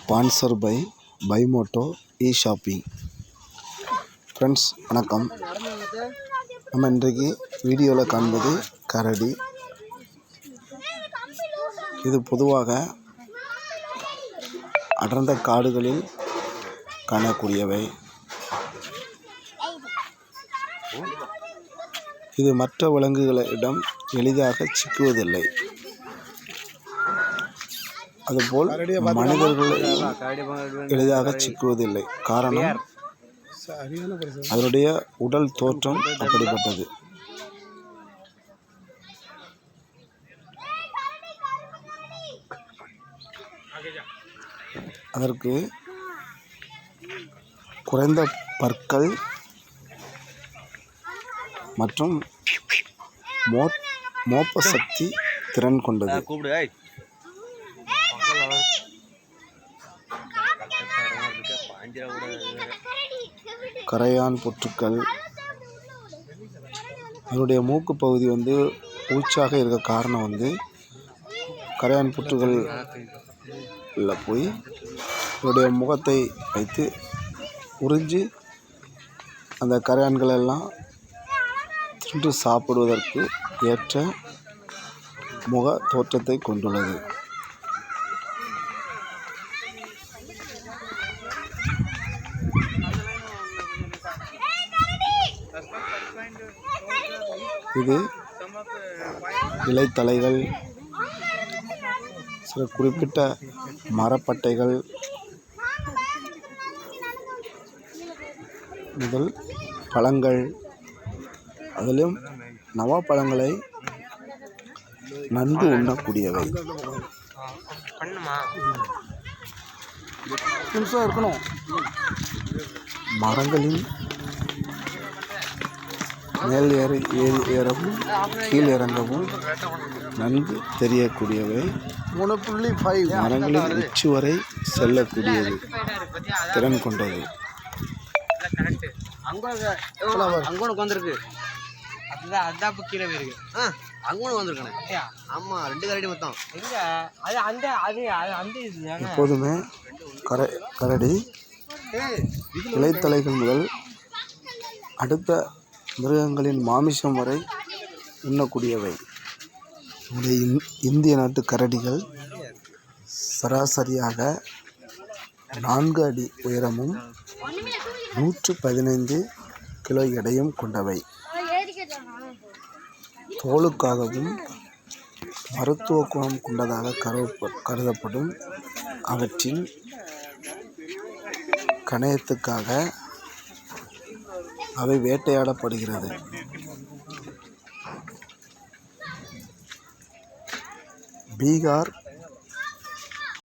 Sponsor by பைமோட்டோ shopping. Friends வணக்கம். நம்ம இன்றைக்கு வீடியோவில் காண்பது கரடி. இது பொதுவாக அடர்ந்த காடுகளில் காணக்கூடியவை. இது மற்ற விலங்குகளிடம் எளிதாக சிக்குவதில்லை. அதுபோல் மனிதர்களையும் எளிதாக சிக்குவதில்லை. காரணம், அதனுடைய உடல் தோற்றம் அப்படிப்பட்டது. அதற்கு குறைந்த பற்கள் மற்றும் மோப்ப சக்தி திறன் கொண்டது. கரையான் புற்றுக்கள். அதனுடைய மூக்கு பகுதி ஊச்சாக இருக்க காரணம் கரையான் புற்றுகளில் போய் அதனுடைய முகத்தை வைத்து உறிஞ்சி அந்த கரையான்களெல்லாம் தின்று சாப்பிடுவதற்கு ஏற்ற முக தோற்றத்தை கொண்டுள்ளது. இது இலைத்தலைகள், சில குறிப்பிட்ட மரப்பட்டைகள் முதல் பழங்கள், அதிலும் நவாப்பழங்களை நன்கு உண்ணக்கூடியவை. மரங்களின் மேல் ஏறவும் கீழ் இறங்கவும் நன்கு தெரியக்கூடியவை. மரங்களின் உச்சி வரை செல்லக்கூடியது திறன் கொண்டது. எப்போதுமே கரடி இலைத்தலைகள் முதல் அடுத்த மிருகங்களின் மாமிசம் வரை உண்ணக்கூடியவை. நம்முடைய இந்திய நாட்டு கரடிகள் சராசரியாக 4 அடி உயரமும் 115 கிலோ எடையும் கொண்டவை. தோலுக்காகவும் மருத்துவ குணம் கொண்டதாக கருதப்படும் அவற்றின் கணையத்துக்காக அவை வேட்டையாடப்படுகிறது. பீகார்,